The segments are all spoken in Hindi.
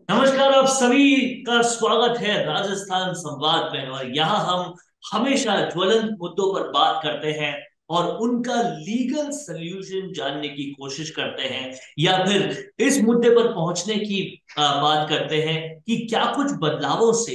नमस्कार, आप सभी का स्वागत है राजस्थान संवाद में। और यहाँ हम हमेशा ज्वलंत मुद्दों पर बात करते हैं और उनका लीगल सल्यूशन जानने की कोशिश करते हैं, या फिर इस मुद्दे पर पहुंचने की बात करते हैं कि क्या कुछ बदलावों से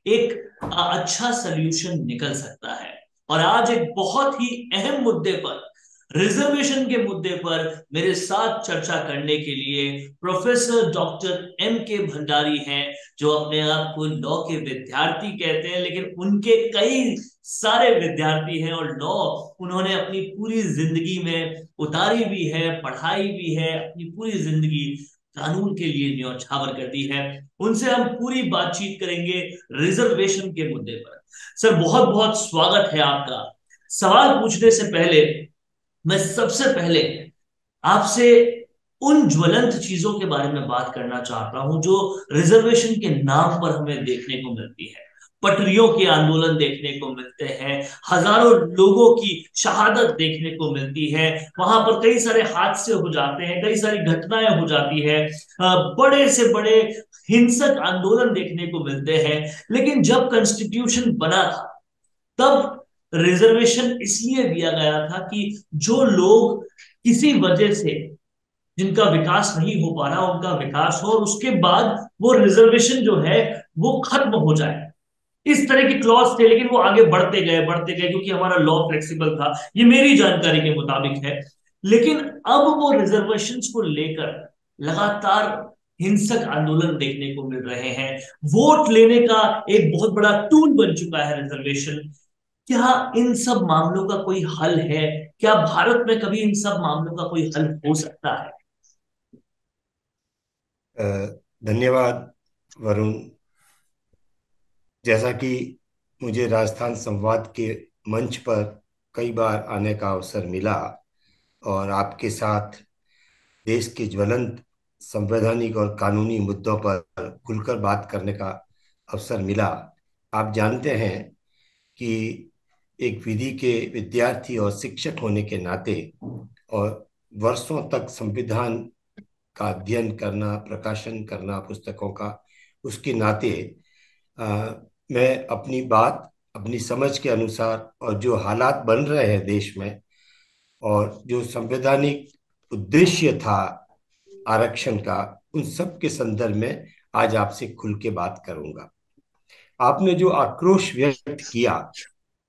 एक अच्छा सल्यूशन निकल सकता है। और आज एक बहुत ही अहम मुद्दे पर, रिजर्वेशन के मुद्दे पर मेरे साथ चर्चा करने के लिए प्रोफेसर डॉक्टर एम के भंडारी हैं, जो अपने आप को लॉ के विद्यार्थी कहते हैं, लेकिन उनके कई सारे विद्यार्थी हैं और लॉ उन्होंने अपनी पूरी जिंदगी में उतारी भी है, पढ़ाई भी है, अपनी पूरी जिंदगी कानून के लिए न्यौछावर कर दी है। उनसे हम पूरी बातचीत करेंगे रिजर्वेशन के मुद्दे पर। सर, बहुत बहुत स्वागत है आपका। सवाल पूछने से पहले मैं सबसे पहले आपसे उन ज्वलंत चीजों के बारे में बात करना चाहता हूं जो रिजर्वेशन के नाम पर हमें देखने को मिलती है। पटरियों के आंदोलन देखने को मिलते हैं, हजारों लोगों की शहादत देखने को मिलती है, वहां पर कई सारे हादसे हो जाते हैं, कई सारी घटनाएं हो जाती है, बड़े से बड़े हिंसक आंदोलन देखने को मिलते हैं। लेकिन जब कॉन्स्टिट्यूशन बना था, तब रिजर्वेशन इसलिए दिया गया था कि जो लोग किसी वजह से, जिनका विकास नहीं हो पा रहा, उनका विकास हो और उसके बाद वो रिजर्वेशन जो है वो खत्म हो जाए। इस तरह के क्लॉज थे, लेकिन वो आगे बढ़ते गए क्योंकि हमारा लॉ फ्लेक्सिबल था। ये मेरी जानकारी के मुताबिक है। लेकिन अब वो रिजर्वेशंस को लेकर लगातार हिंसक आंदोलन देखने को मिल रहे हैं। वोट लेने का एक बहुत बड़ा टूल बन चुका है रिजर्वेशन। क्या इन सब मामलों का कोई हल है? क्या भारत में कभी इन सब मामलों का कोई हल हो सकता है? अ, धन्यवाद वरुण। जैसा कि मुझे राजस्थान संवाद के मंच पर कई बार आने का अवसर मिला और आपके साथ देश के ज्वलंत संवैधानिक और कानूनी मुद्दों पर खुलकर बात करने का अवसर मिला। आप जानते हैं कि एक विधि के विद्यार्थी और शिक्षक होने के नाते और वर्षों तक संविधान का अध्ययन करना, प्रकाशन करना पुस्तकों का, उसके नाते अ, मैं अपनी बात अपनी समझ के अनुसार और जो हालात बन रहे हैं देश में और जो संवैधानिक उद्देश्य था आरक्षण का, उन सब के संदर्भ में आज आपसे खुल के बात करूंगा। आपने जो आक्रोश व्यक्त किया,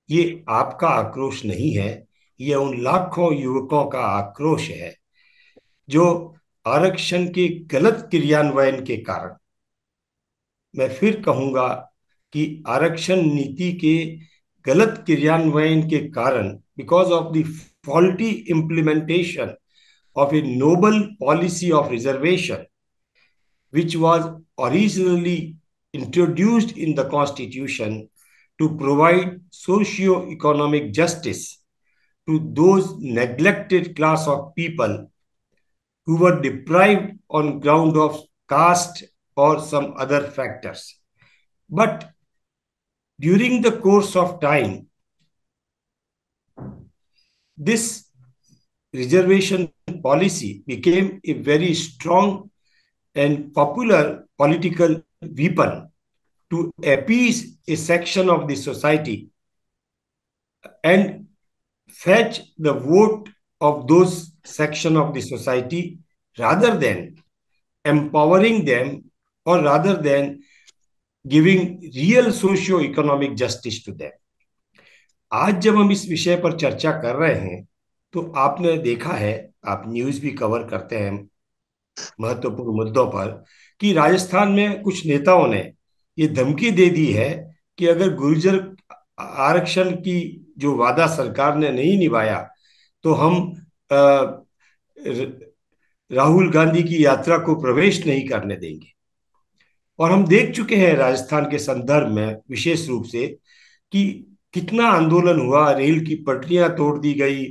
ये आपका आक्रोश नहीं है, ये उन लाखों युवकों का आक्रोश है जो आरक्षण के गलत क्रियान्वयन के कारण, मैं फिर कहूंगा कि आरक्षण नीति के गलत क्रियान्वयन के कारण, because of the faulty implementation of a noble policy of reservation, which was originally introduced in the Constitution to provide socio-economic justice to those neglected class of people who were deprived on ground of caste or some other factors. But during the course of time, this reservation policy became a very strong and popular political weapon to appease a section of the society and fetch the vote of those section of the society, rather than empowering them or rather than giving real socio-economic justice to them. आज जब हम इस विषय पर चर्चा कर रहे हैं, तो आपने देखा है, आप न्यूज़ भी कवर करते हैं महत्वपूर्ण मुद्दों पर, कि राजस्थान में कुछ नेताओं ने ये धमकी दे दी है कि अगर गुर्जर आरक्षण की जो वादा सरकार ने नहीं निभाया, तो हम राहुल गांधी की यात्रा को प्रवेश नहीं करने देंगे। और हम देख चुके हैं राजस्थान के संदर्भ में विशेष रूप से कि कितना आंदोलन हुआ, रेल की पटरियां तोड़ दी गई,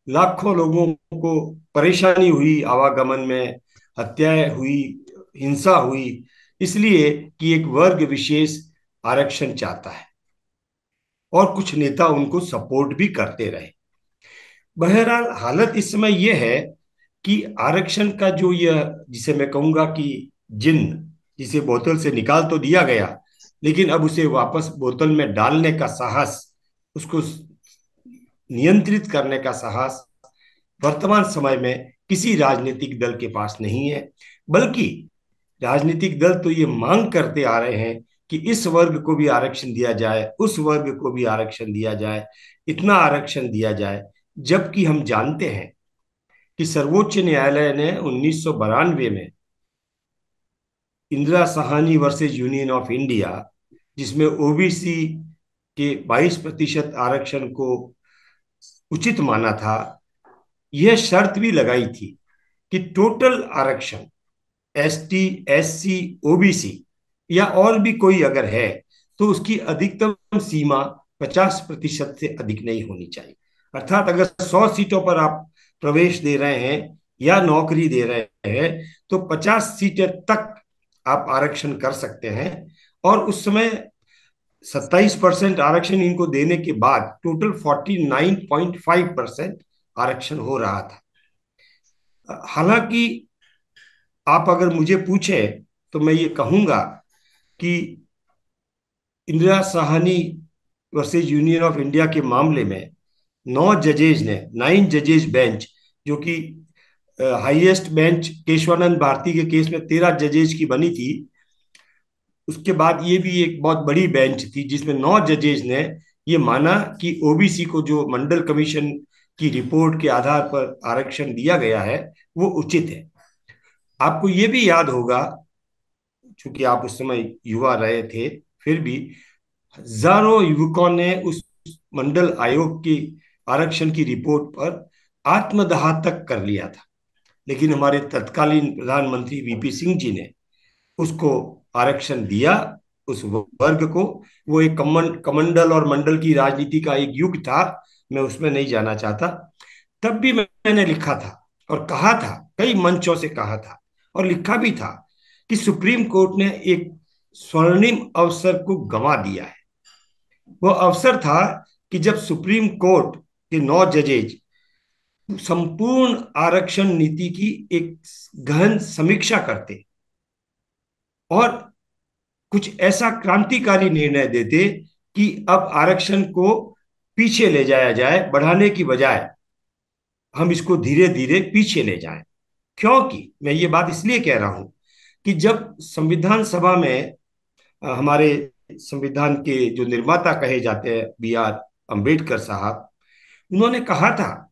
लाखों लोगों को परेशानी हुई, आवागमन में हत्याएं हुई, हिंसा हुई, इसलिए कि एक वर्ग विशेष आरक्षण चाहता है और कुछ नेता उनको सपोर्ट भी करते रहे। बहरहाल हालत इस समय यह है कि आरक्षण का जो यह, जिसे मैं कहूंगा कि जिन, जिसे बोतल से निकाल तो दिया गया, लेकिन अब उसे वापस बोतल में डालने का साहस, उसको नियंत्रित करने का साहस वर्तमान समय में किसी राजनीतिक दल के पास नहीं है। बल्कि राजनीतिक दल तो ये मांग करते आ रहे हैं कि इस वर्ग को भी आरक्षण दिया जाए, उस वर्ग को भी आरक्षण दिया जाए, इतना आरक्षण दिया जाए। जबकि हम जानते हैं कि सर्वोच्च न्यायालय ने 1992 में Indira Sahni versus union of India, जिसमें ओबीसी के 22% आरक्षण को उचित माना था, यह शर्त भी लगाई थी कि टोटल आरक्षण एसटी, एससी, ओबीसी या और भी कोई अगर है तो उसकी अधिकतम सीमा 50% से अधिक नहीं होनी चाहिए। अर्थात अगर 100 सीटों पर आप प्रवेश दे रहे हैं या नौकरी दे रहे हैं तो 50 सीटें तक आप आरक्षण कर सकते हैं। और उस समय 27% आरक्षण इनको देने के बाद टोटल 49.5% आरक्षण हो रहा था। हालांकि आप अगर मुझे पूछे तो मैं ये कहूंगा कि Indira Sahni versus union of India के मामले में 9 जजेज बेंच, जो कि हाईएस्ट बेंच केशवानंद भारती के केस में 13 जजेज की बनी थी, उसके बाद ये भी एक बहुत बड़ी बेंच थी जिसमें 9 जजेज ने ये माना कि ओबीसी को जो मंडल कमीशन की रिपोर्ट के आधार पर आरक्षण दिया गया है वो उचित है। आपको ये भी याद होगा, चूंकि आप उस समय युवा रहे थे, फिर भी हजारों युवकों ने उस मंडल आयोग की आरक्षण की रिपोर्ट पर आत्मदाह तक कर लिया था। लेकिन हमारे तत्कालीन प्रधानमंत्री वीपी सिंह जी ने उसको आरक्षण दिया, उस वर्ग को। वो एक कमंडल और मंडल की राजनीति का एक युग था, मैं उसमें नहीं जाना चाहता। तब भी मैंने लिखा था और कहा था, कई मंचों से कहा था और लिखा भी था कि सुप्रीम कोर्ट ने एक स्वर्णिम अवसर को गंवा दिया है। वो अवसर था कि जब सुप्रीम कोर्ट के 9 जजेज संपूर्ण आरक्षण नीति की एक गहन समीक्षा करते और कुछ ऐसा क्रांतिकारी निर्णय देते कि अब आरक्षण को पीछे ले जाया जाए, बढ़ाने की बजाय हम इसको धीरे धीरे पीछे ले जाएं। क्योंकि मैं ये बात इसलिए कह रहा हूं कि जब संविधान सभा में हमारे संविधान के जो निर्माता कहे जाते हैं बी आर अम्बेडकर साहब, उन्होंने कहा था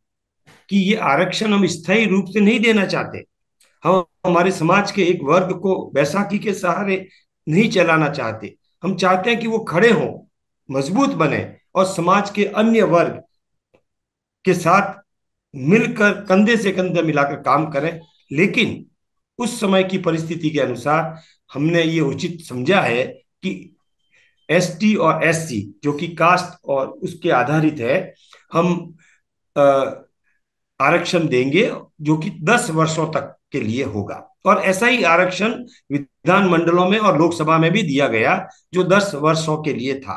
कि ये आरक्षण हम स्थायी रूप से नहीं देना चाहते। हम हमारे समाज के एक वर्ग को बैसाखी के सहारे नहीं चलाना चाहते। हम चाहते हैं कि वो खड़े हों, मजबूत बने और समाज के अन्य वर्ग के साथ मिलकर कंधे से कंधे मिलाकर काम करें। लेकिन उस समय की परिस्थिति के अनुसार हमने ये उचित समझा है कि एसटी और एससी, जो कि कास्ट और उसके आधारित है, हम आरक्षण देंगे जो कि 10 वर्षों तक के लिए होगा। और ऐसा ही आरक्षण विधान मंडलों में और लोकसभा में भी दिया गया जो 10 वर्षों के लिए था,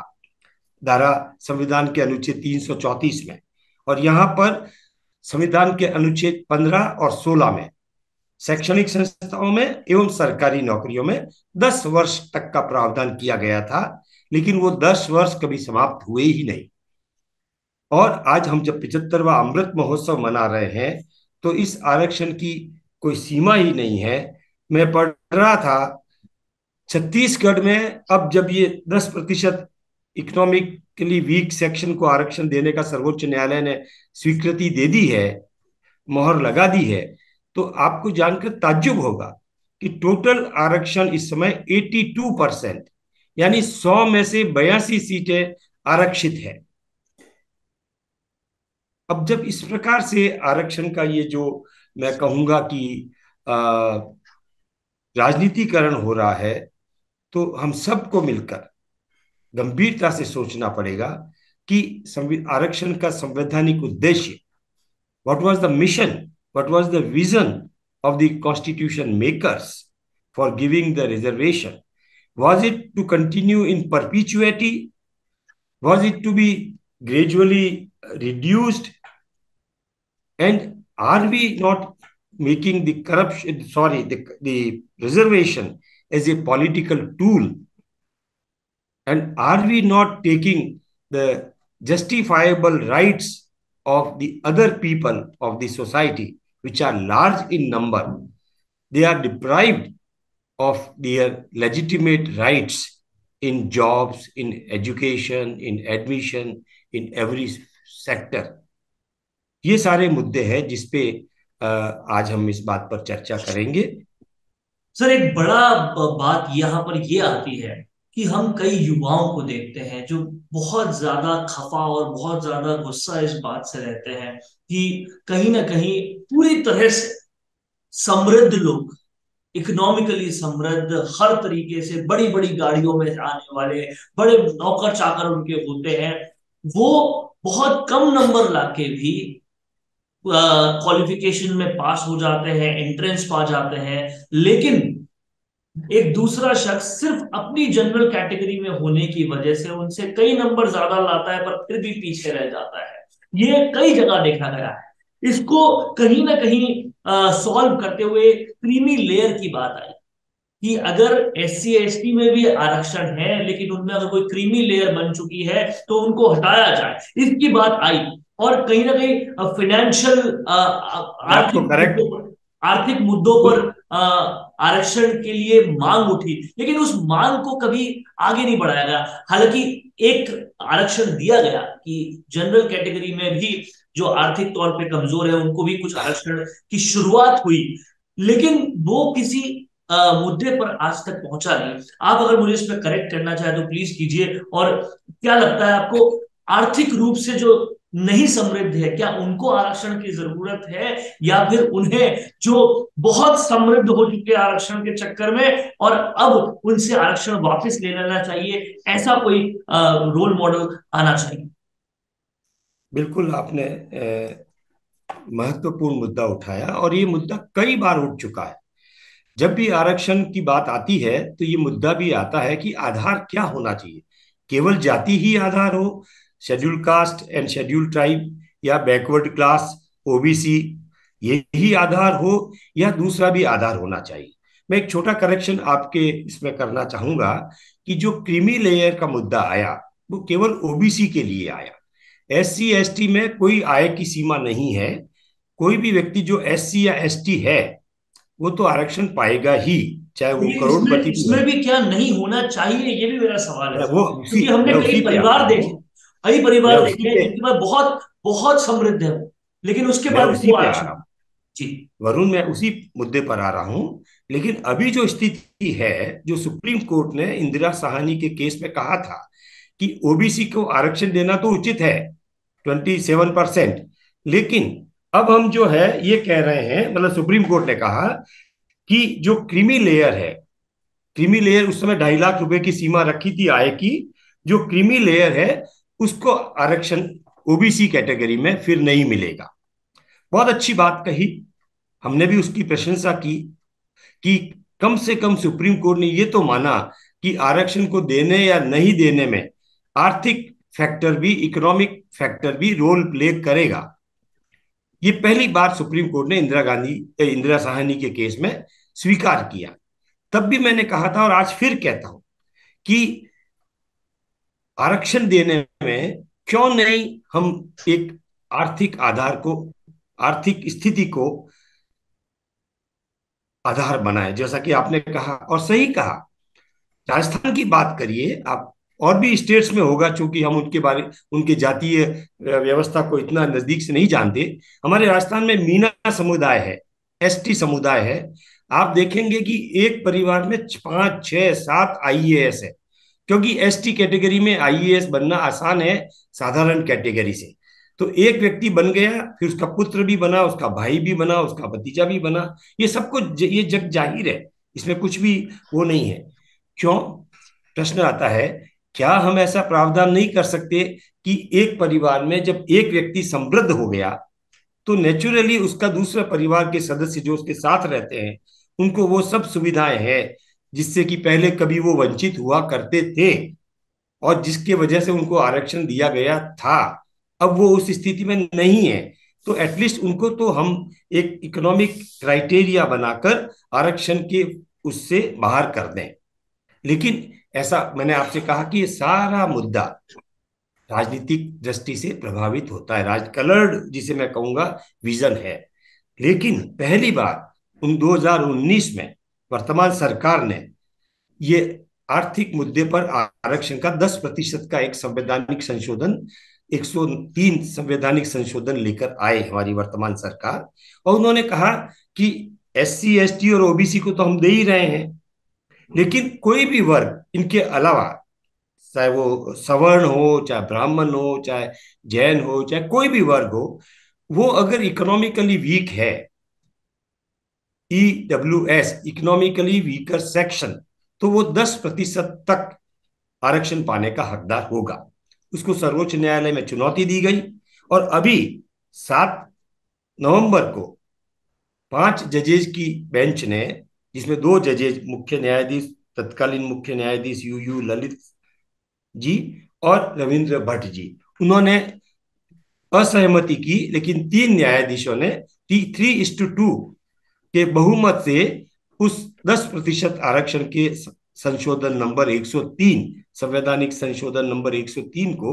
धारा संविधान के अनुच्छेद 334 में। और यहाँ पर संविधान के अनुच्छेद 15 और 16 में शैक्षणिक संस्थाओं में एवं सरकारी नौकरियों में 10 वर्ष तक का प्रावधान किया गया था। लेकिन वो 10 वर्ष कभी समाप्त हुए ही नहीं। और आज हम जब 75वां अमृत महोत्सव मना रहे हैं तो इस आरक्षण की कोई सीमा ही नहीं है। मैं पढ़ रहा था छत्तीसगढ़ में अब जब ये 10% इकोनॉमिकली वीक सेक्शन को आरक्षण देने का सर्वोच्च न्यायालय ने स्वीकृति दे दी है, मोहर लगा दी है, तो आपको जानकर ताज्जुब होगा कि टोटल आरक्षण इस समय 82%, यानी 100 में से 82 सीटें आरक्षित है। अब जब इस प्रकार से आरक्षण का ये जो मैं कहूंगा कि राजनीतिकरण हो रहा है, तो हम सबको मिलकर गंभीरता से सोचना पड़ेगा कि आरक्षण का संवैधानिक उद्देश्य, what was the mission, what was the vision of the constitution makers for giving the reservation. was it to continue in perpetuity? Was it to be gradually reduced? And are we not making the corruption, sorry, the reservation as a political tool? And are we not taking the justifiable rights of the other people of the society, which are large in number? They are deprived of their legitimate rights in jobs, in education, in admission, in every sector. ये सारे मुद्दे हैं जिसपे आज हम इस बात पर चर्चा करेंगे। सर, एक बड़ा बात यहाँ पर ये आती है कि हम कई युवाओं को देखते हैं जो बहुत ज्यादा खफा और बहुत ज्यादा गुस्सा इस बात से रहते हैं कि कहीं ना कहीं पूरी तरह से समृद्ध लोग, इकोनॉमिकली समृद्ध, हर तरीके से बड़ी बड़ी गाड़ियों में आने वाले, बड़े नौकर चाकर उनके होते हैं, वो बहुत कम नंबर लाके भी क्वालिफिकेशन में पास हो जाते हैं, एंट्रेंस पा जाते हैं, लेकिन एक दूसरा शख्स सिर्फ अपनी जनरल कैटेगरी में होने की वजह से उनसे कई नंबर ज्यादा लाता है पर फिर भी पीछे रह जाता है। ये कई जगह देखा गया है। इसको कहीं ना कहीं सॉल्व करते हुए क्रीमी लेयर की बात आई कि अगर SC ST में भी आरक्षण है लेकिन उनमें अगर कोई क्रीमी लेयर बन चुकी है तो उनको हटाया जाए, इसकी बात आई। और कहीं ना कहीं फाइनेंशियल मैं आपको करेक्ट आर्थिक मुद्दों पर आरक्षण के लिए मांग उठी, लेकिन उस मांग को कभी आगे नहीं बढ़ाया गया। हालांकि एक आरक्षण दिया गया कि जनरल कैटेगरी में भी जो आर्थिक तौर पे कमजोर है उनको भी कुछ आरक्षण की शुरुआत हुई, लेकिन वो किसी मुद्दे पर आज तक पहुंचा नहीं। आप अगर मुझे इसमें करेक्ट करना चाहे तो प्लीज कीजिए। और क्या लगता है आपको, आर्थिक रूप से जो नहीं समृद्ध है, क्या उनको आरक्षण की जरूरत है या फिर उन्हें जो बहुत समृद्ध हो चुके आरक्षण के चक्कर में और अब उनसे आरक्षण वापस ले लेना चाहिए, ऐसा कोई रोल मॉडल आना चाहिए? बिल्कुल आपने महत्वपूर्ण मुद्दा उठाया और ये मुद्दा कई बार उठ चुका है। जब भी आरक्षण की बात आती है तो ये मुद्दा भी आता है कि आधार क्या होना चाहिए। केवल जाति ही आधार हो, schedule caste and schedule tribe या बैकवर्ड क्लास OBC यही आधार हो या दूसरा भी आधार होना चाहिए। मैं एक छोटा करेक्शन आपके इसमें करना चाहूंगा कि जो क्रीमी लेयर का मुद्दा आया वो केवल OBC के लिए आया। SC ST में कोई आय की सीमा नहीं है। कोई भी व्यक्ति जो SC या ST है वो तो आरक्षण पाएगा ही, चाहे वो लेकिन इसमें करोड़पति भी इसमें हो। भी क्या नहीं होना चाहिए, ये भी मेरा सवाल है मैं सर। वो उसी क्योंकि हमने मैं उसी कई पे आ परिवार रहा देखे, हूँ। कई मैं परिवार उसी देखे हैं पे जिनके पास बहुत बहुत समृद्ध है वो, लेकिन उसके मैं बाद उसी वो पे आ आरक्षण। रहा हूँ जी। वरुण, मैं उसी मुद्दे पर आ रहा हूँ। लेकिन अभी जो स्थिति है, जो सुप्रीम कोर्ट ने इंदिरा साहनी के केस में कहा था कि OBC को आरक्षण देना तो उचित है 27%, लेकिन अब हम जो है ये कह रहे हैं, मतलब सुप्रीम कोर्ट ने कहा कि जो क्रीमी लेयर है, क्रीमी लेयर उस समय 2.5 लाख रुपए की सीमा रखी थी आय की, जो क्रीमी लेयर है उसको आरक्षण OBC कैटेगरी में फिर नहीं मिलेगा। बहुत अच्छी बात कही, हमने भी उसकी प्रशंसा की कि कम से कम सुप्रीम कोर्ट ने ये तो माना कि आरक्षण को देने या नहीं देने में आर्थिक फैक्टर भी, इकोनॉमिक फैक्टर भी रोल प्ले करेगा। ये पहली बार सुप्रीम कोर्ट ने इंदिरा साहनी के केस में स्वीकार किया। तब भी मैंने कहा था और आज फिर कहता हूं कि आरक्षण देने में क्यों नहीं हम एक आर्थिक आधार को, आर्थिक स्थिति को आधार बनाए, जैसा कि आपने कहा और सही कहा। राजस्थान की बात करिए आप, और भी स्टेट्स में होगा, चूंकि हम उनके जातीय व्यवस्था को इतना नजदीक से नहीं जानते। हमारे राजस्थान में मीना समुदाय है, ST समुदाय है। आप देखेंगे कि एक परिवार में 5 6 7 IAS है, क्योंकि ST कैटेगरी में IAS बनना आसान है साधारण कैटेगरी से। तो एक व्यक्ति बन गया, फिर उसका पुत्र भी बना, उसका भाई भी बना, उसका भतीजा भी बना। ये सबको ये जग जाहिर है, इसमें कुछ भी वो नहीं है। क्यों, प्रश्न आता है, क्या हम ऐसा प्रावधान नहीं कर सकते कि एक परिवार में जब एक व्यक्ति समृद्ध हो गया तो नेचुरली उसका दूसरा परिवार के सदस्य जो उसके साथ रहते हैं उनको वो सब सुविधाएं हैं जिससे कि पहले कभी वो वंचित हुआ करते थे और जिसके वजह से उनको आरक्षण दिया गया था। अब वो उस स्थिति में नहीं है, तो एटलीस्ट उनको तो हम एक इकोनॉमिक क्राइटेरिया बनाकर आरक्षण के उससे बाहर कर दें। लेकिन ऐसा मैंने आपसे कहा कि ये सारा मुद्दा राजनीतिक दृष्टि से प्रभावित होता है, राज कलर्ड जिसे मैं कहूंगा विजन है। लेकिन पहली बार 2019 में वर्तमान सरकार ने ये आर्थिक मुद्दे पर आरक्षण का 10% का एक संवैधानिक संशोधन, 103 संवैधानिक संशोधन लेकर आए हमारी वर्तमान सरकार। और उन्होंने कहा कि SC ST और OBC को तो हम दे ही रहे हैं, लेकिन कोई भी वर्ग इनके अलावा, चाहे वो सवर्ण हो, चाहे ब्राह्मण हो, चाहे जैन हो, चाहे कोई भी वर्ग हो, वो अगर इकोनॉमिकली वीक है, EWS इकोनॉमिकली वीकर सेक्शन, तो वो 10% तक आरक्षण पाने का हकदार होगा। उसको सर्वोच्च न्यायालय में चुनौती दी गई और अभी 7 नवंबर को 5 जजेज की बेंच ने, जिसमें 2 जजेज मुख्य न्यायाधीश, तत्कालीन मुख्य न्यायाधीश UU ललित जी और रविंद्र भट्ट जी, उन्होंने असहमति की, लेकिन 3 न्यायाधीशों ने 3:2 के बहुमत से उस 10% आरक्षण के संशोधन नंबर 103, संवैधानिक संशोधन नंबर 103 को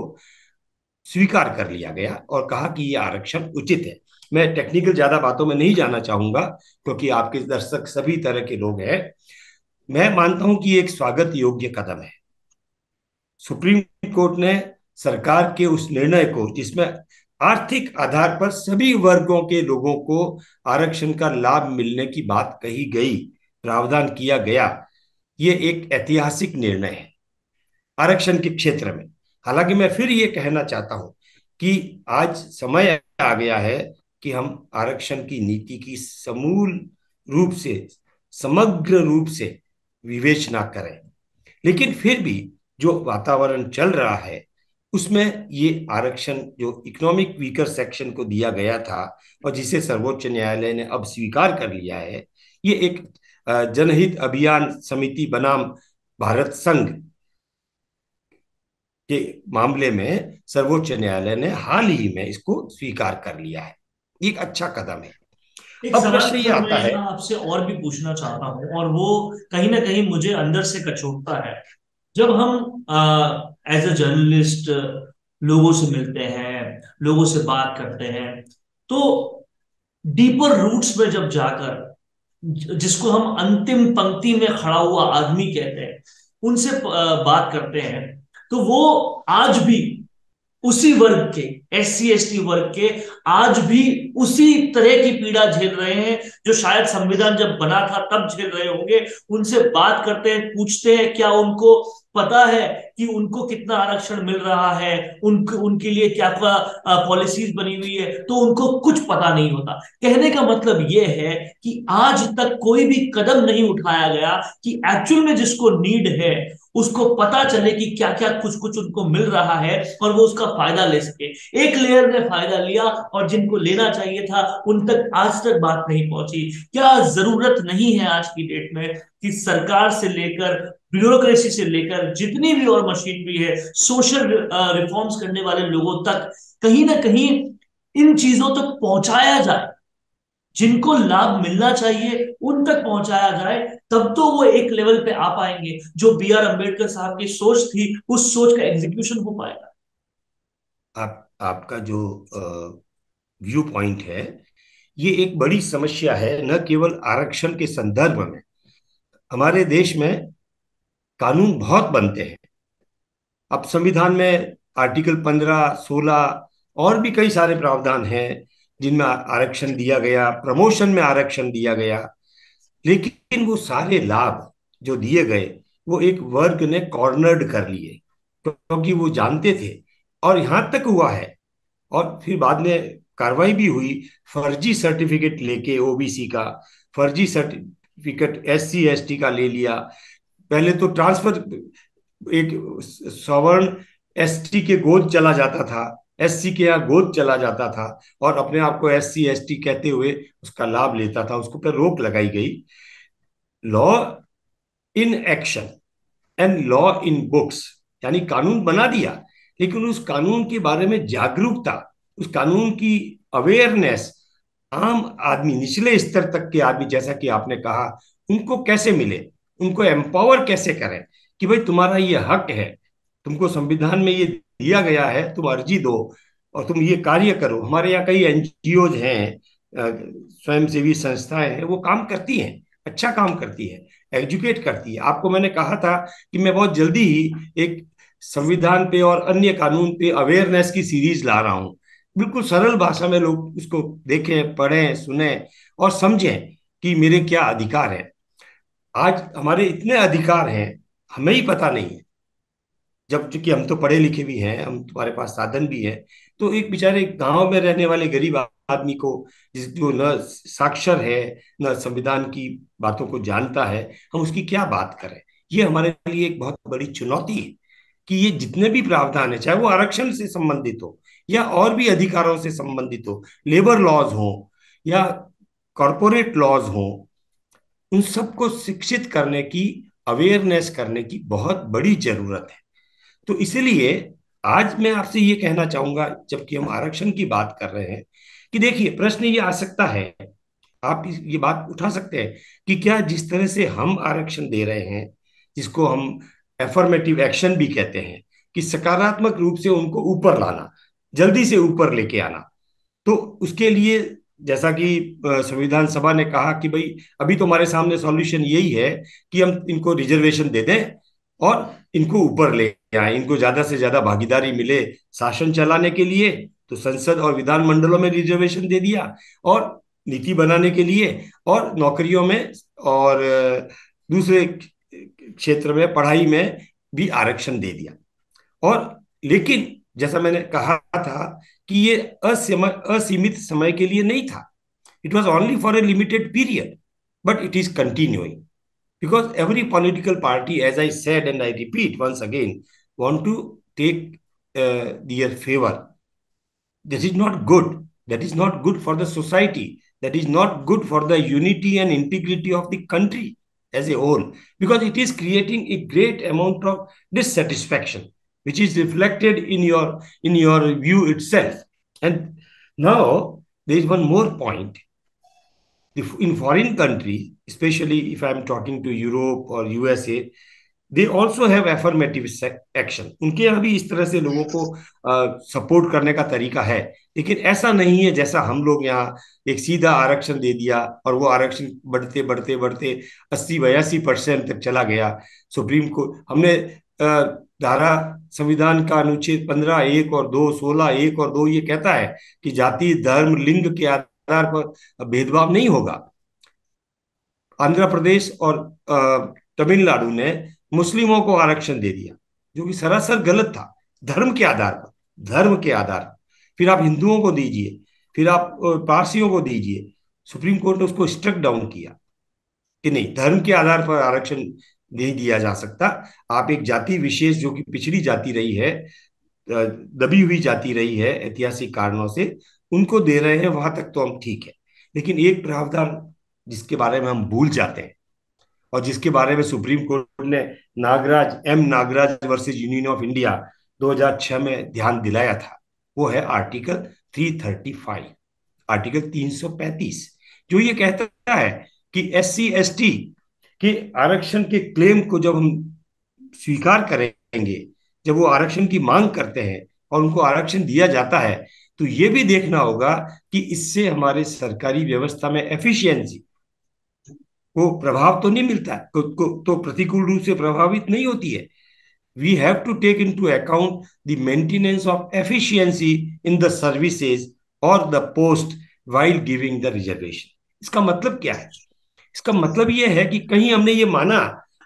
स्वीकार कर लिया गया और कहा कि यह आरक्षण उचित है। मैं टेक्निकल ज्यादा बातों में नहीं जाना चाहूंगा क्योंकि आपके दर्शक सभी तरह के लोग हैं। मैं मानता हूं कि एक स्वागत योग्य कदम है। सुप्रीम कोर्ट ने सरकार के उस निर्णय को, जिसमें आर्थिक आधार पर सभी वर्गों के लोगों को आरक्षण का लाभ मिलने की बात कही गई, प्रावधान किया गया, ये एक ऐतिहासिक निर्णय है आरक्षण के क्षेत्र में। हालांकि मैं फिर ये कहना चाहता हूं कि आज समय आ गया है कि हम आरक्षण की नीति की समूल रूप से, समग्र रूप से विवेचना करें। लेकिन फिर भी जो वातावरण चल रहा है उसमें ये आरक्षण जो इकोनॉमिक वीकर सेक्शन को दिया गया था और जिसे सर्वोच्च न्यायालय ने अब स्वीकार कर लिया है, ये एक जनहित अभियान समिति बनाम भारत संघ के मामले में सर्वोच्च न्यायालय ने हाल ही में इसको स्वीकार कर लिया है। एक अच्छा कदम है। एक अब सवाल प्रश्न ये सर मैं आता है। यहाँ आपसे और भी पूछना चाहता हूँ, और वो कहीं ना कहीं मुझे अंदर से कचोटता है। जब हम एज अ जर्नलिस्ट लोगों से मिलते हैं, लोगों से बात करते हैं, तो डीपर रूट्स में जब जाकर, जिसको हम अंतिम पंक्ति में खड़ा हुआ आदमी कहते हैं, उनसे बात करते हैं, तो वो आज भी उसी वर्ग के, SC ST वर्ग के, आज भी उसी तरह की पीड़ा झेल रहे हैं जो शायद संविधान जब बना था तब झेल रहे होंगे। उनसे बात करते हैं, पूछते हैं क्या उनको पता है कि उनको कितना आरक्षण मिल रहा है, उनको उनके लिए क्या क्या पॉलिसीज बनी हुई है, तो उनको कुछ पता नहीं होता। कहने का मतलब यह है कि आज तक कोई भी कदम नहीं उठाया गया कि एक्चुअल में जिसको नीड है उसको पता चले कि क्या क्या कुछ कुछ उनको मिल रहा है और वो उसका फायदा ले सके। एक लेयर ने फायदा लिया और जिनको लेना चाहिए था उन तक आज तक बात नहीं पहुंची। क्या जरूरत नहीं है आज की डेट में कि सरकार से लेकर, ब्यूरोक्रेसी से लेकर, जितनी भी और मशीनरी है, सोशल रिफॉर्म्स करने वाले लोगों तक कहीं ना कहीं इन चीजों तक पहुंचाया जाए, जिनको लाभ मिलना चाहिए उन तक पहुंचाया जाए, तब तो वो एक लेवल पे आ पाएंगे। जो BR अम्बेडकर साहब की सोच थी, उस सोच का एग्जीक्यूशन हो पाएगा। आपका जो व्यू पॉइंट है, ये एक बड़ी समस्या है, न केवल आरक्षण के संदर्भ में। हमारे देश में कानून बहुत बनते हैं। अब संविधान में आर्टिकल 15, 16 और भी कई सारे प्रावधान हैं जिनमें आरक्षण दिया गया, प्रमोशन में आरक्षण दिया गया। लेकिन वो सारे लाभ जो दिए गए वो एक वर्ग ने कॉर्नर्ड कर लिए, क्योंकि वो जानते थे, और यहां तक हुआ है और फिर बाद में कार्रवाई भी हुई, फर्जी सर्टिफिकेट लेके OBC का, फर्जी सर्टिफिकेट SC ST का ले लिया। पहले तो ट्रांसफर एक सवर्ण ST के गोद चला जाता था, SC के यहाँ गोद चला जाता था और अपने आप को SC ST कहते हुए उसका लाभ लेता था। उसको पर रोक लगाई गई। Law in action and law in books, यानी कानून बना दिया, लेकिन उस कानून के बारे में जागरूकता, उस कानून की अवेयरनेस आम आदमी, निचले स्तर तक के आदमी, जैसा कि आपने कहा, उनको कैसे मिले, उनको एम्पावर कैसे करें कि भाई तुम्हारा ये हक है, तुमको संविधान में ये दिया गया है, तुम अर्जी दो और तुम ये कार्य करो। हमारे यहाँ कई एनजीओज हैं, स्वयंसेवी संस्थाएं हैं, वो काम करती हैं, अच्छा काम करती है, एजुकेट करती है। आपको मैंने कहा था कि मैं बहुत जल्दी ही एक संविधान पे और अन्य कानून पे अवेयरनेस की सीरीज ला रहा हूँ। बिल्कुल सरल भाषा में लोग उसको देखें, पढ़ें, सुने और समझें कि मेरे क्या अधिकार है। आज हमारे इतने अधिकार हैं, हमें ही पता नहीं है। जब चूंकि हम तो पढ़े लिखे भी हैं, हम तुम्हारे पास साधन भी है, तो एक बेचारे गांव में रहने वाले गरीब आदमी को, जिस जो न साक्षर है न संविधान की बातों को जानता है, हम उसकी क्या बात करें। ये हमारे लिए एक बहुत बड़ी चुनौती है कि ये जितने भी प्रावधान है, चाहे वो आरक्षण से संबंधित हो या और भी अधिकारों से संबंधित हो, लेबर लॉज हो या कॉरपोरेट लॉज हो, उन सबको शिक्षित करने की, अवेयरनेस करने की बहुत बड़ी जरूरत है। तो इसीलिए आज मैं आपसे ये कहना चाहूंगा, जबकि हम आरक्षण की बात कर रहे हैं, कि देखिए प्रश्न ये आ सकता है, आप ये बात उठा सकते हैं कि क्या जिस तरह से हम आरक्षण दे रहे हैं, जिसको हम एफर्मेटिव एक्शन भी कहते हैं, कि सकारात्मक रूप से उनको ऊपर लाना, जल्दी से ऊपर लेके आना, तो उसके लिए जैसा कि संविधान सभा ने कहा कि भाई अभी तो हमारे सामने सॉल्यूशन यही है कि हम इनको रिजर्वेशन दे दें और इनको ऊपर ले आए, इनको ज्यादा से ज्यादा भागीदारी मिले शासन चलाने के लिए, तो संसद और विधान मंडलों में रिजर्वेशन दे दिया, और नीति बनाने के लिए और नौकरियों में और दूसरे क्षेत्र में, पढ़ाई में भी आरक्षण दे दिया। और लेकिन जैसा मैंने कहा था कि ये असीमित समय के लिए नहीं था, it was only for a limited period, but it is continuing because every political party, as I said and I repeat once again, want to take their favor. This is not good. That is not good for the society. That is not good for the unity and integrity of the country as a whole, because it is creating a great amount of dissatisfaction, which is reflected in your view itself. And now there is one more point. In foreign countries, especially if I'm talking to Europe or USA, they also have affirmative action. उनके यहाँ भी इस तरह से लोगों को सपोर्ट करने का तरीका है, लेकिन ऐसा नहीं है जैसा हम लोग यहाँ एक सीधा आरक्षण दे दिया और वो आरक्षण बढ़ते बढ़ते बढ़ते 80-82% तक चला गया। सुप्रीम कोर्ट हमने धारा संविधान का अनुच्छेद 15(1) और 2, 16(1) और 2 ये कहता है कि जाति, धर्म, लिंग के आधार पर भेदभाव नहीं होगा। आंध्र प्रदेश और तमिलनाडु ने मुस्लिमों को आरक्षण दे दिया, जो कि सरासर गलत था, धर्म के आधार पर, धर्म के आधार पर। फिर आप हिंदुओं को दीजिए, फिर आप पारसियों को दीजिए, सुप्रीम कोर्ट ने उसको स्ट्रक डाउन किया कि नहीं, धर्म के आधार पर आरक्षण नहीं दिया जा सकता। आप एक जाति विशेष जो कि पिछड़ी जाति रही है, दबी हुई जाति रही है ऐतिहासिक कारणों से, उनको दे रहे हैं, वहां तक तो हम ठीक है। लेकिन एक प्रावधान जिसके बारे में हम भूल जाते हैं और जिसके बारे में सुप्रीम कोर्ट ने Nagaraj versus union of India 2006 में ध्यान दिलाया था, वो है आर्टिकल 335, आर्टिकल 335, जो ये कहता है कि SC ST के आरक्षण के क्लेम को जब हम स्वीकार करेंगे, जब वो आरक्षण की मांग करते हैं और उनको आरक्षण दिया जाता है, तो ये भी देखना होगा कि इससे हमारे सरकारी व्यवस्था में एफिशिएंसी को प्रभाव तो नहीं मिलता है, तो प्रतिकूल रूप से प्रभावित नहीं होती है। We have to take into account the maintenance of efficiency in the services or the post while giving the reservation. इसका मतलब क्या है? इसका मतलब यह है कि कहीं हमने ये माना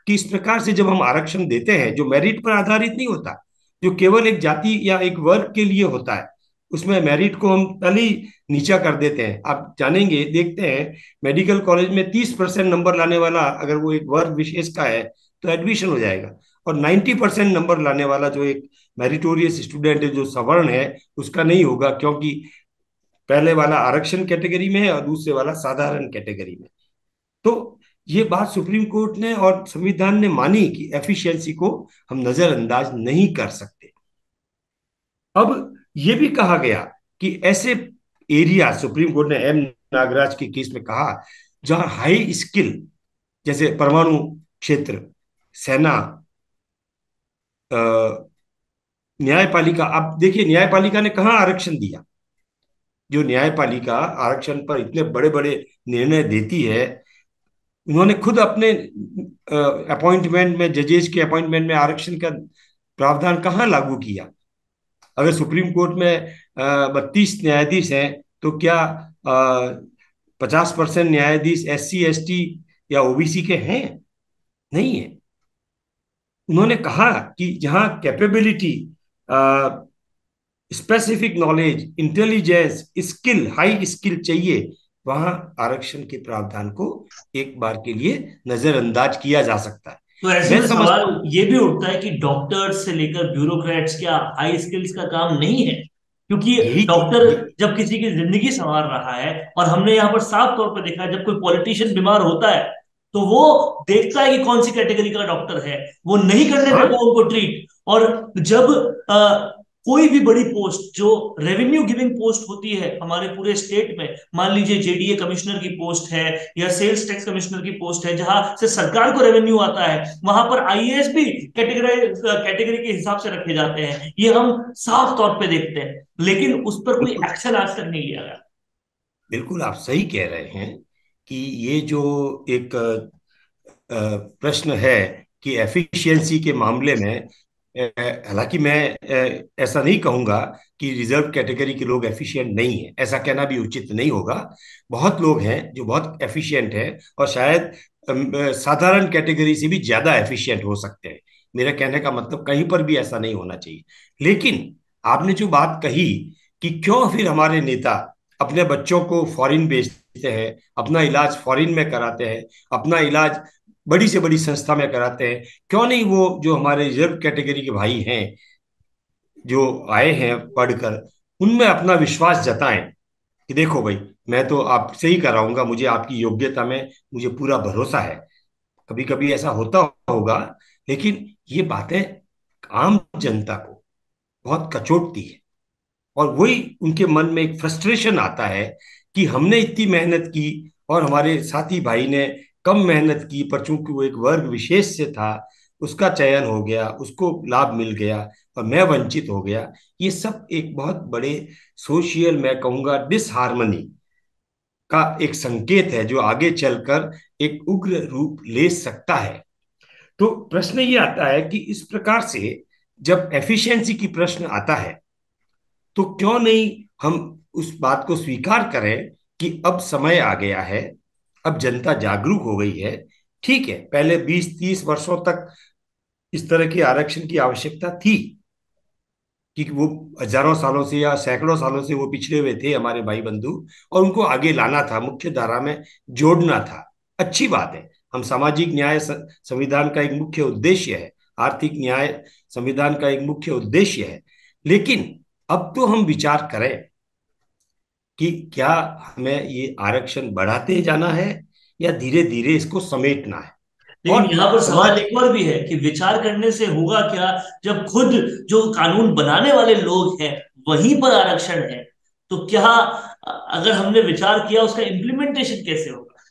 कि इस प्रकार से जब हम आरक्षण देते हैं, जो मेरिट पर आधारित नहीं होता, जो केवल एक जाति या एक वर्ग के लिए होता है, उसमें मेरिट को हम पहले ही नीचा कर देते हैं। आप जानेंगे, देखते हैं मेडिकल कॉलेज में 30% नंबर लाने वाला अगर वो एक वर्ग विशेष का है तो एडमिशन हो जाएगा, और 90% नंबर लाने वाला जो एक मेरिटोरियस स्टूडेंट है, जो सवर्ण है, उसका नहीं होगा, क्योंकि पहले वाला आरक्षण कैटेगरी में है और दूसरे वाला साधारण कैटेगरी में। तो ये बात सुप्रीम कोर्ट ने और संविधान ने मानी कि एफिशिएंसी को हम नजरअंदाज नहीं कर सकते। अब ये भी कहा गया कि ऐसे एरिया, सुप्रीम कोर्ट ने M नागराज के केस में कहा, जहां हाई स्किल जैसे परमाणु क्षेत्र, सेना, अ, न्यायपालिका। आप देखिए न्यायपालिका ने कहाँ आरक्षण दिया। जो न्यायपालिका आरक्षण पर इतने बड़े बड़े निर्णय देती है, उन्होंने खुद अपने अपॉइंटमेंट में, जजेस के अपॉइंटमेंट में आरक्षण का प्रावधान कहाँ लागू किया। अगर सुप्रीम कोर्ट में 32 न्यायाधीश हैं, तो क्या 50% न्यायाधीश SC ST या OBC के हैं? नहीं है। उन्होंने कहा कि जहां capability, specific knowledge, intelligence, skill, high skill चाहिए, वहां आरक्षण के प्रावधान को एक बार के लिए नजरअंदाज किया जा सकता है। तो ऐसे मैं में सवाल समझता हूं। ये भी उठता है कि डॉक्टर्स से लेकर ब्यूरोक्रेट्स क्या हाई स्किल्स का काम नहीं है? क्योंकि यही डॉक्टर ये, जब किसी की जिंदगी संवार रहा है, और हमने यहाँ पर साफ तौर पर देखा है, जब कोई पॉलिटिशियन बीमार होता है तो वो देखता है कि कौन सी कैटेगरी का डॉक्टर है, वो नहीं करने हाँ, देता उनको ट्रीट। और जब कोई भी बड़ी पोस्ट जो रेवेन्यू गिविंग पोस्ट होती है हमारे पूरे स्टेट में, मान लीजिए JDA कमिश्नर की पोस्ट है या सेल्स टैक्स कमिश्नर की पोस्ट है, जहां से सरकार को रेवेन्यू आता है, वहां पर IAS भी कैटेगरी के हिसाब से रखे जाते हैं। ये हम साफ तौर पे देखते हैं, लेकिन उस पर कोई बिल्कुल। एक्शन आज तक नहीं लिया गया। बिल्कुल आप सही कह रहे हैं कि ये जो एक प्रश्न है कि एफिशिएंसी के मामले में, हालांकि मैं ऐसा नहीं कहूंगा कि रिजर्व कैटेगरी के लोग एफिशिएंट नहीं है, ऐसा कहना भी उचित नहीं होगा। बहुत लोग हैं जो बहुत एफिशिएंट हैं, और शायद साधारण कैटेगरी से भी ज्यादा एफिशिएंट हो सकते हैं। मेरा कहने का मतलब कहीं पर भी ऐसा नहीं होना चाहिए। लेकिन आपने जो बात कही कि क्यों फिर हमारे नेता अपने बच्चों को फॉरेन भेजते हैं, अपना इलाज फॉरेन में कराते हैं, अपना इलाज बड़ी से बड़ी संस्था में कराते हैं, क्यों नहीं वो जो हमारे रिजर्व कैटेगरी के भाई हैं जो आए हैं पढ़कर, उनमें अपना विश्वास जताएं कि देखो भाई, मैं तो आपसे ही कराऊंगा, मुझे आपकी योग्यता में मुझे पूरा भरोसा है। कभी कभी ऐसा होता होगा, लेकिन ये बातें आम जनता को बहुत कचोटती है, और वही उनके मन में एक फ्रस्ट्रेशन आता है कि हमने इतनी मेहनत की और हमारे साथी भाई ने कम मेहनत की, पर चूंकि वो एक वर्ग विशेष से था, उसका चयन हो गया, उसको लाभ मिल गया और मैं वंचित हो गया। ये सब एक बहुत बड़े सोशल, मैं कहूंगा, डिसहार्मनी का एक संकेत है, जो आगे चलकर एक उग्र रूप ले सकता है। तो प्रश्न ये आता है कि इस प्रकार से जब एफिशिएंसी की प्रश्न आता है, तो क्यों नहीं हम उस बात को स्वीकार करें कि अब समय आ गया है, अब जनता जागरूक हो गई है। ठीक है, पहले 20-30 वर्षों तक इस तरह के आरक्षण की आवश्यकता थी, कि वो हजारों सालों से या सैकड़ों सालों से वो पिछड़े हुए थे हमारे भाई बंधु, और उनको आगे लाना था, मुख्य धारा में जोड़ना था। अच्छी बात है। हम सामाजिक न्याय संविधान का एक मुख्य उद्देश्य है, आर्थिक न्याय संविधान का एक मुख्य उद्देश्य है। लेकिन अब तो हम विचार करें कि क्या हमें ये आरक्षण बढ़ाते जाना है या धीरे धीरे इसको समेटना है। लेकिन और यहाँ पर सवाल समाज, एक और भी है कि विचार करने से होगा क्या, जब खुद जो कानून बनाने वाले लोग हैं वहीं पर आरक्षण है, तो क्या अगर हमने विचार किया उसका इम्प्लीमेंटेशन कैसे होगा?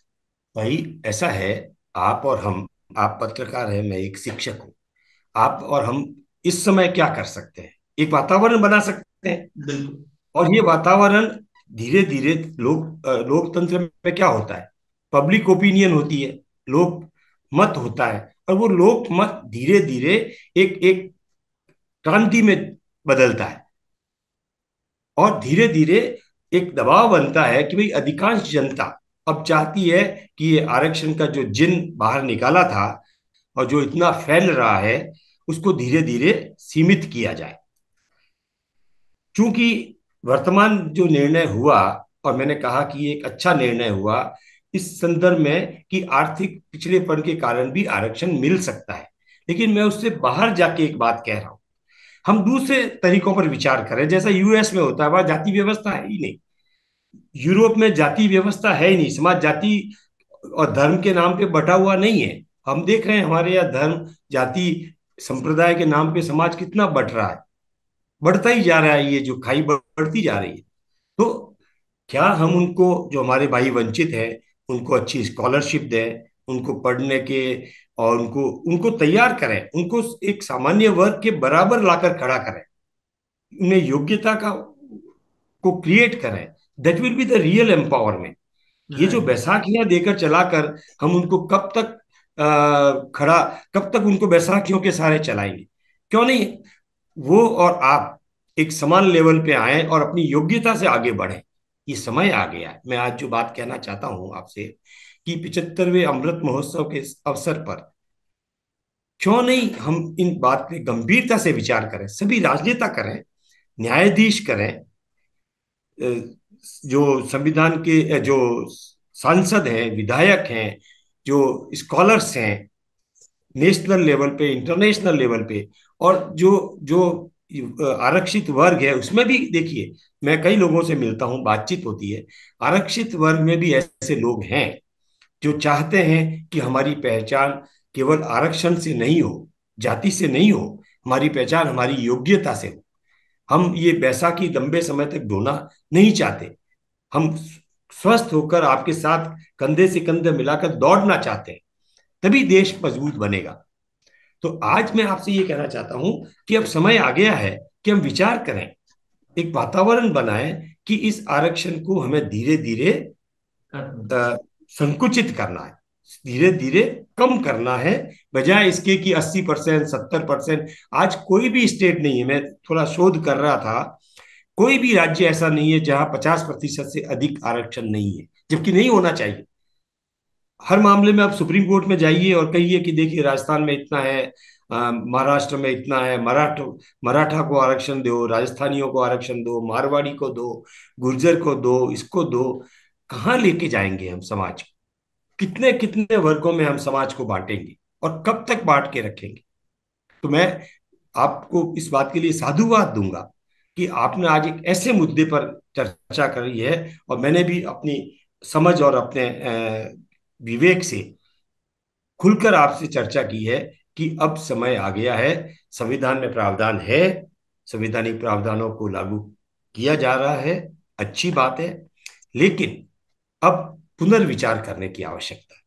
भाई ऐसा है, आप और हम, आप पत्रकार हैं, मैं एक शिक्षक हूँ, आप और हम इस समय क्या कर सकते हैं? एक वातावरण बना सकते हैं। बिल्कुल। और ये वातावरण धीरे धीरे लोकतंत्र में क्या होता है, पब्लिक ओपिनियन होती है, लोक मत होता है, और वो लोक मत धीरे धीरे एक एक क्रांति में बदलता है, और धीरे धीरे एक दबाव बनता है कि भाई अधिकांश जनता अब चाहती है कि ये आरक्षण का जो जिन बाहर निकाला था और जो इतना फैल रहा है, उसको धीरे धीरे सीमित किया जाए। क्योंकि वर्तमान जो निर्णय हुआ, और मैंने कहा कि ये एक अच्छा निर्णय हुआ इस संदर्भ में कि आर्थिक पिछड़ेपन के कारण भी आरक्षण मिल सकता है। लेकिन मैं उससे बाहर जाके एक बात कह रहा हूं, हम दूसरे तरीकों पर विचार करें। जैसा US में होता है, वहां जाति व्यवस्था है ही नहीं, यूरोप में जाति व्यवस्था है ही नहीं, समाज जाति और धर्म के नाम पे बटा हुआ नहीं है। हम देख रहे हैं हमारे यहाँ धर्म, जाति, संप्रदाय के नाम पे समाज कितना बढ़ रहा है, बढ़ता ही जा रहा है, ये जो खाई बढ़ती जा रही है। तो क्या हम उनको, जो हमारे भाई वंचित हैं, उनको अच्छी स्कॉलरशिप दें, उनको पढ़ने के, और उनको उनको तैयार करें, उनको एक सामान्य वर्ग के बराबर लाकर खड़ा करें, उन्हें योग्यता का को क्रिएट करें। That will be the real empowerment. ये जो राइट। बैसाखियां देकर चलाकर हम उनको कब तक खड़ा, कब तक उनको बैसाखियों के सहारे चलाएंगे? क्यों नहीं वो और आप एक समान लेवल पे आए और अपनी योग्यता से आगे बढ़े? ये समय आ गया है। मैं आज जो बात कहना चाहता हूं आपसे कि 75वें अमृत महोत्सव के अवसर पर क्यों नहीं हम इन बात पे गंभीरता से विचार करें, सभी राजनेता करें, न्यायाधीश करें, जो संविधान के जो सांसद हैं, विधायक हैं, जो स्कॉलर्स हैं, नेशनल लेवल पे, इंटरनेशनल लेवल पे, और जो जो आरक्षित वर्ग है उसमें भी देखिए, मैं कई लोगों से मिलता हूं, बातचीत होती है, आरक्षित वर्ग में भी ऐसे लोग हैं जो चाहते हैं कि हमारी पहचान केवल आरक्षण से नहीं हो, जाति से नहीं हो, हमारी पहचान हमारी योग्यता से हो। हम ये बैसाखी लंबे समय तक ढोना नहीं चाहते। हम स्वस्थ होकर आपके साथ कंधे से कंधे मिलाकर दौड़ना चाहते हैं, तभी देश मजबूत बनेगा। तो आज मैं आपसे ये कहना चाहता हूं कि अब समय आ गया है कि हम विचार करें, एक वातावरण बनाएं कि इस आरक्षण को हमें धीरे धीरे संकुचित करना है, धीरे धीरे कम करना है, बजाय इसके कि 80%, 70%। आज कोई भी स्टेट नहीं है, मैं थोड़ा शोध कर रहा था, कोई भी राज्य ऐसा नहीं है जहां 50% से अधिक आरक्षण नहीं है, जबकि नहीं होना चाहिए। हर मामले में आप सुप्रीम कोर्ट में जाइए और कहिए कि देखिए राजस्थान में इतना है, महाराष्ट्र में इतना है, मराठा को आरक्षण दो, राजस्थानियों को आरक्षण दो, मारवाड़ी को दो, गुर्जर को दो, इसको दो। कहाँ लेके जाएंगे हम समाज को? कितने कितने वर्गों में हम समाज को बांटेंगे और कब तक बांट के रखेंगे? तो मैं आपको इस बात के लिए साधुवाद दूंगा कि आपने आज एक ऐसे मुद्दे पर चर्चा करी है, और मैंने भी अपनी समझ और अपने विवेक से खुलकर आपसे चर्चा की है कि अब समय आ गया है, संविधान में प्रावधान है, संवैधानिक प्रावधानों को लागू किया जा रहा है, अच्छी बात है, लेकिन अब पुनर्विचार करने की आवश्यकता है।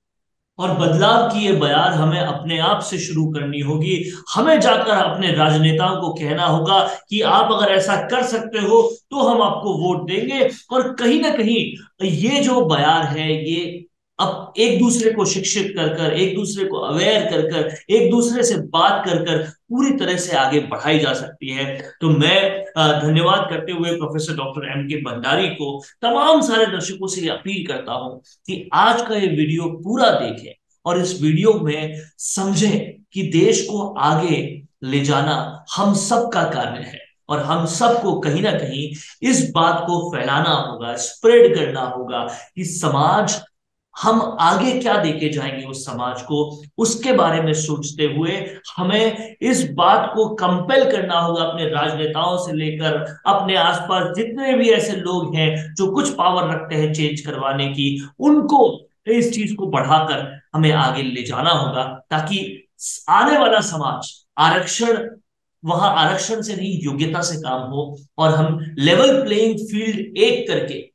और बदलाव की ये बयार हमें अपने आप से शुरू करनी होगी। हमें जाकर अपने राजनेताओं को कहना होगा कि आप अगर ऐसा कर सकते हो तो हम आपको वोट देंगे। और कहीं ना कहीं ये जो बयार है, ये अब एक दूसरे को शिक्षित कर कर, एक दूसरे को अवेयर कर कर, एक दूसरे से बात कर कर पूरी तरह से आगे बढ़ाई जा सकती है। तो मैं धन्यवाद करते हुए प्रोफेसर डॉक्टर एम के भंडारी को, तमाम सारे दर्शकों से अपील करता हूं कि आज का ये वीडियो पूरा देखें और इस वीडियो में समझें कि देश को आगे ले जाना हम सब का कार्य है। और हम सबको कहीं ना कहीं इस बात को फैलाना होगा, स्प्रेड करना होगा कि समाज, हम आगे क्या देके जाएंगे उस समाज को, उसके बारे में सोचते हुए हमें इस बात को कंपेल करना होगा अपने राजनेताओं से लेकर अपने आसपास जितने भी ऐसे लोग हैं जो कुछ पावर रखते हैं चेंज करवाने की, उनको इस चीज को बढ़ाकर हमें आगे ले जाना होगा, ताकि आने वाला समाज आरक्षण, वहां आरक्षण से नहीं योग्यता से काम हो। और हम लेवल प्लेइंग फील्ड एक करके,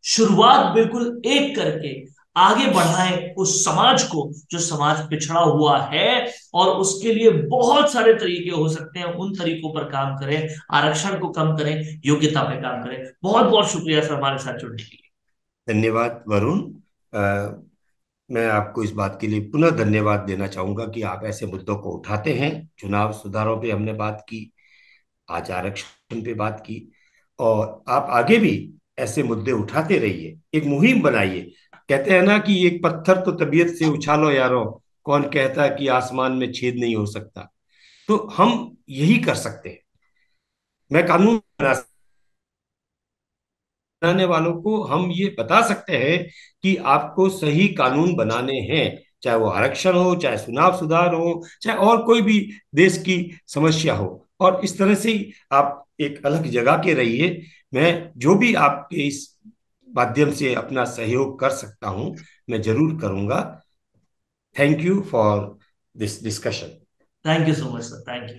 शुरुआत बिल्कुल एक करके आगे बढ़ाएं उस समाज को जो समाज पिछड़ा हुआ है। और उसके लिए बहुत सारे तरीके हो सकते हैं, उन तरीकों पर काम करें, आरक्षण को कम करें, योग्यता पर काम करें। बहुत बहुत शुक्रिया सर हमारे साथ जुड़ने के लिए। धन्यवाद वरुण। मैं आपको इस बात के लिए पुनः धन्यवाद देना चाहूंगा कि आप ऐसे मुद्दों को उठाते हैं। चुनाव सुधारों पे हमने बात की, आज आरक्षण पे बात की, और आप आगे भी ऐसे मुद्दे उठाते रहिए, एक मुहिम बनाइए। कहते हैं ना कि एक पत्थर तो तबीयत से उछालो यारो, कौन कहता है कि आसमान में छेद नहीं हो सकता? तो हम यही कर सकते हैं। मैं कानून बनाने वालों को हम ये बता सकते हैं कि आपको सही कानून बनाने हैं, चाहे वो आरक्षण हो, चाहे चुनाव सुधार हो, चाहे और कोई भी देश की समस्या हो। और इस तरह से ही आप एक अलग जगह के रहिए। मैं जो भी आपके इस माध्यम से अपना सहयोग कर सकता हूं, मैं जरूर करूंगा। Thank you for this discussion. Thank you so much sir, thank you.